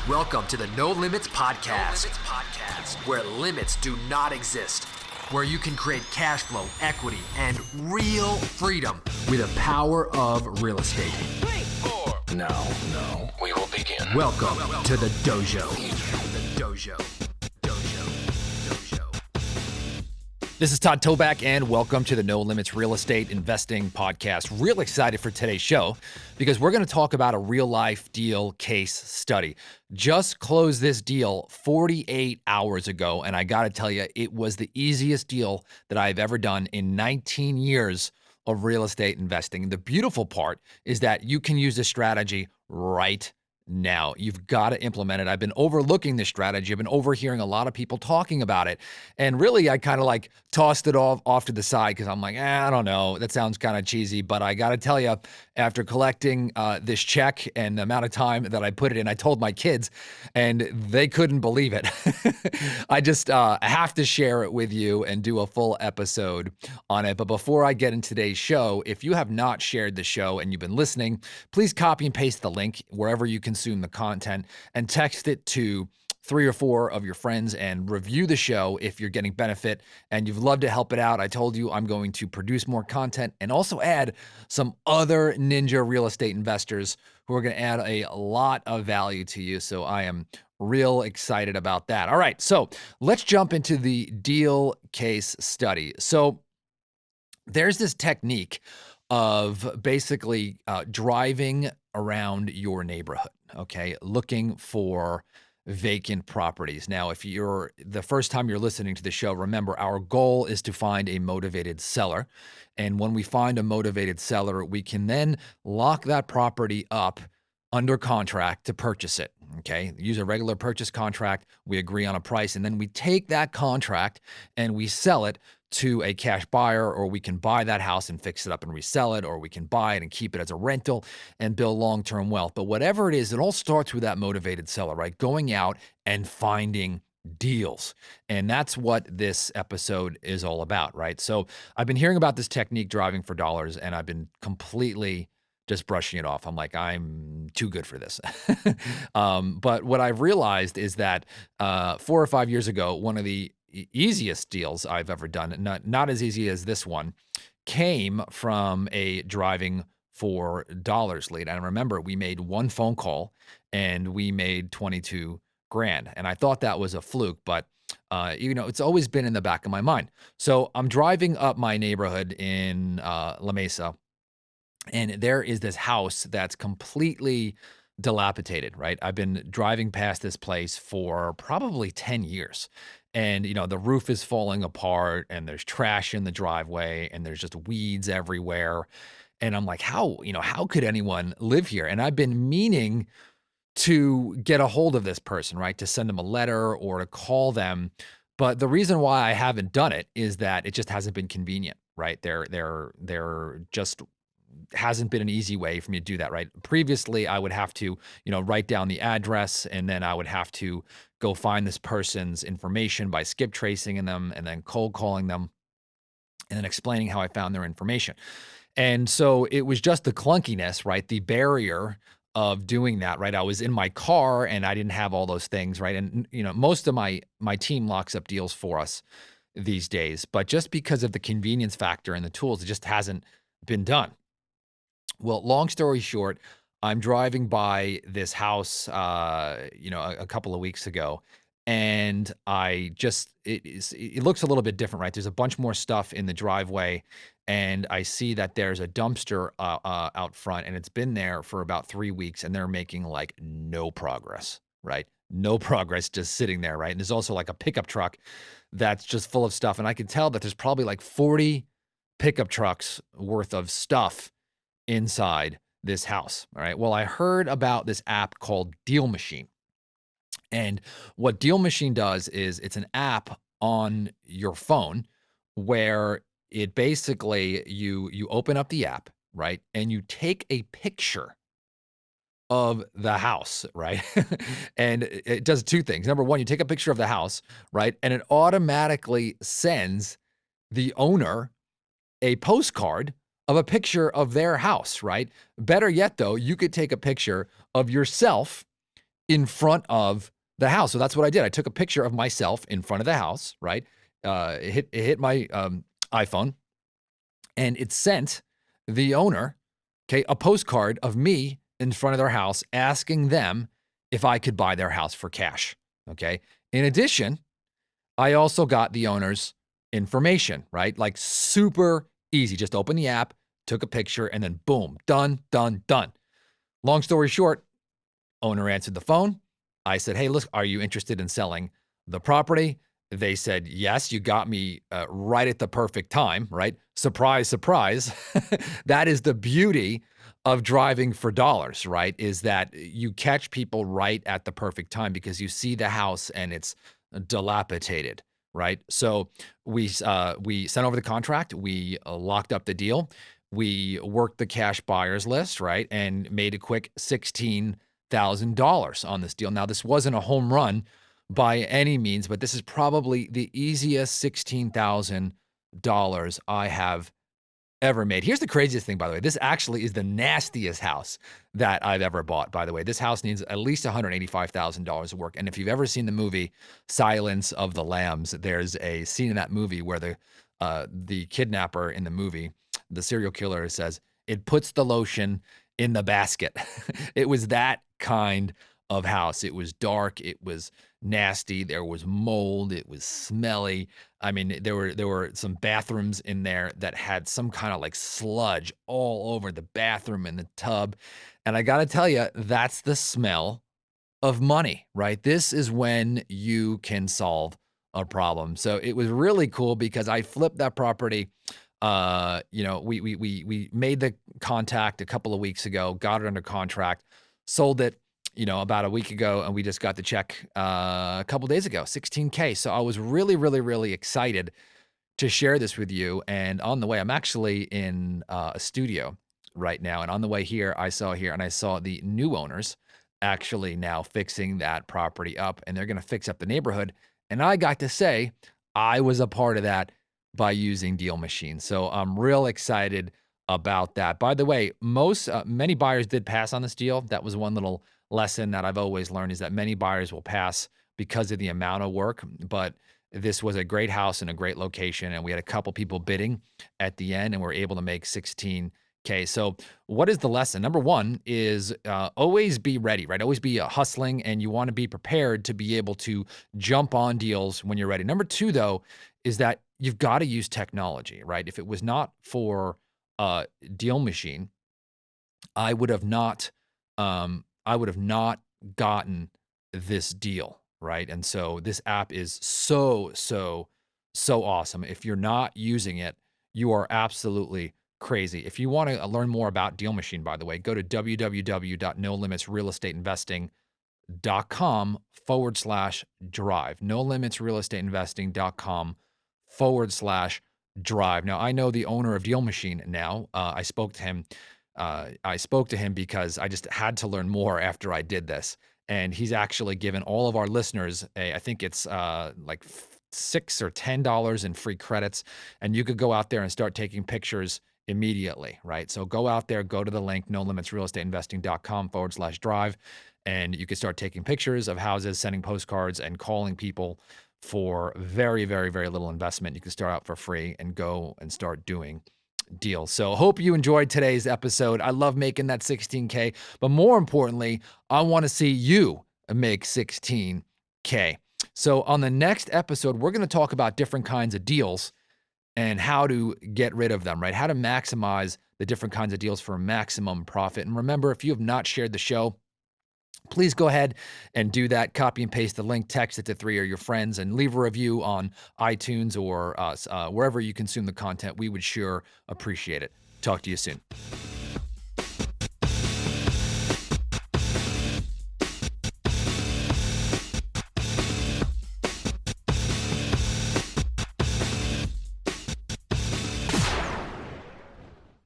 Welcome to the No Limits Podcast, where limits do not exist, where you can create cash flow, equity, and real freedom with the power of real estate. 3, 4. Now, we will begin. Welcome to the dojo. The dojo. This is Todd Toback, and welcome to the No Limits Real Estate Investing Podcast. Real excited for today's show because we're going to talk about a real-life deal case study. Just closed this deal 48 hours ago, and I got to tell you, it was the easiest deal that I've ever done in 19 years of real estate investing. The beautiful part is that you can use this strategy right now. You've got to implement it. I've been overlooking this strategy. I've been overhearing a lot of people talking about it. And really, I kind of like tossed it off to the side because I'm like, I don't know. That sounds kind of cheesy. But I got to tell you, after collecting this check and the amount of time that I put it in, I told my kids and they couldn't believe it. I just have to share it with you and do a full episode on it. But before I get into today's show, if you have not shared the show and you've been listening, please copy and paste the link wherever you consume the content and text it to 3 or 4 of your friends and review the show if you're getting benefit and you'd love to help it out. I told you I'm going to produce more content and also add some other ninja real estate investors who are going to add a lot of value to you. So I am real excited about that. All right, so let's jump into the deal case study. So there's this technique of basically driving around your neighborhood, okay, looking for vacant properties. Now, if you're the first time you're listening to the show, remember our goal is to find a motivated seller. And when we find a motivated seller, we can then lock that property up under contract to purchase it. Okay, use a regular purchase contract. We agree on a price, and then we take that contract and we sell it to a cash buyer, or we can buy that house and fix it up and resell it, or we can buy it and keep it as a rental and build long-term wealth. But whatever it is, it all starts with that motivated seller, right? Going out and finding deals. And that's what this episode is all about, right? So I've been hearing about this technique, driving for dollars, and I've been completely just brushing it off. I'm like, I'm too good for this. But what I've realized is that 4 or 5 years ago, one of the easiest deals I've ever done, not as easy as this one, came from a driving for dollars lead. And I remember we made one phone call and we made 22 grand. And I thought that was a fluke, but it's always been in the back of my mind. So I'm driving up my neighborhood in La Mesa, and there is this house that's completely dilapidated, right? I've been driving past this place for probably 10 years. And, the roof is falling apart and there's trash in the driveway and there's just weeds everywhere. And I'm like, how could anyone live here? And I've been meaning to get a hold of this person, right? To send them a letter or to call them. But the reason why I haven't done it is that it just hasn't been convenient, right? There just hasn't been an easy way for me to do that, right? Previously, I would have to, write down the address, and then I would have to go find this person's information by skip tracing them and then cold calling them and then explaining how I found their information. And so it was just the clunkiness, right? The barrier of doing that, right? I was in my car and I didn't have all those things, right? And, most of my team locks up deals for us these days, but just because of the convenience factor and the tools, it just hasn't been done. Well, long story short, I'm driving by this house, a couple of weeks ago, and it looks a little bit different, right? There's a bunch more stuff in the driveway, and I see that there's a dumpster out front, and it's been there for about 3 weeks, and they're making like no progress, right? No progress, just sitting there, right? And there's also like a pickup truck that's just full of stuff, and I can tell that there's probably like 40 pickup trucks worth of stuff inside this house. All right. Well, I heard about this app called Deal Machine. And what Deal Machine does is it's an app on your phone where it basically you open up the app, right? And you take a picture of the house, right? And it does 2 things. Number 1, you take a picture of the house, right? And it automatically sends the owner a postcard of a picture of their house, right? Better yet, though, you could take a picture of yourself in front of the house. So that's what I did. I took a picture of myself in front of the house, right? It hit my iPhone, and it sent the owner, okay, a postcard of me in front of their house asking them if I could buy their house for cash. Okay. In addition, I also got the owner's information, right? Like super easy. Just open the app, took a picture, and then boom, done, done, done. Long story short, owner answered the phone. I said, hey, look, are you interested in selling the property? They said, yes, you got me right at the perfect time, right? Surprise, surprise. That is the beauty of driving for dollars, right? Is that you catch people right at the perfect time because you see the house and it's dilapidated, right? So we sent over the contract. We locked up the deal. We worked the cash buyers list, right? And made a quick $16,000 on this deal. Now, this wasn't a home run by any means, but this is probably the easiest $16,000 I have ever made. Here's the craziest thing, by the way. This actually is the nastiest house that I've ever bought, by the way. This house needs at least $185,000 of work. And if you've ever seen the movie Silence of the Lambs, there's a scene in that movie where the kidnapper in the movie, the serial killer, says, it puts the lotion in the basket. It was that kind of house. It was dark. It was nasty. There was mold. It was smelly. I mean, there were some bathrooms in there that had some kind of like sludge all over the bathroom and the tub. And I got to tell you, that's the smell of money, right? This is when you can solve a problem. So it was really cool because I flipped that property. We made the contact a couple of weeks ago, got it under contract, sold it, about a week ago, and we just got the check a couple days ago, $16K. So I was really, really, really excited to share this with you. And on the way, I'm actually in a studio right now. And on the way here, I saw the new owners actually now fixing that property up, and they're going to fix up the neighborhood. And I got to say, I was a part of that by using Deal Machine. So I'm real excited about that. By the way, many buyers did pass on this deal. That was one little lesson that I've always learned, is that many buyers will pass because of the amount of work. But this was a great house in a great location, and we had a couple people bidding at the end, and we were able to make 16K. So what is the lesson? Number one is always be ready, right? Always be hustling, and you want to be prepared to be able to jump on deals when you're ready. Number two, though, is that you've got to use technology, right? If it was not for Deal Machine, I would have not gotten this deal, right? And so this app is so awesome. If you're not using it, you are absolutely crazy. If you want to learn more about Deal Machine, by the way, go to www.nolimitsrealestateinvesting.com/drive. nolimitsrealestateinvesting.com/drive. Now, I know the owner of Deal Machine now. I spoke to him. Because I just had to learn more after I did this. And he's actually given all of our listeners I think it's like $6 or $10 in free credits. And you could go out there and start taking pictures immediately, right? So go out there, go to the link, nolimitsrealestateinvesting.com/drive, and you can start taking pictures of houses, sending postcards, and calling people for very, very, very little investment. You can start out for free and go and start doing deals. So hope you enjoyed today's episode. I love making that 16K, but more importantly, I want to see you make 16K. So on the next episode, we're going to talk about different kinds of deals and how to get rid of them, right? How to maximize the different kinds of deals for maximum profit. And remember, if you have not shared the show, please go ahead and do that. Copy and paste the link, text it to 3 of your friends, and leave a review on iTunes or wherever you consume the content. We would sure appreciate it. Talk to you soon.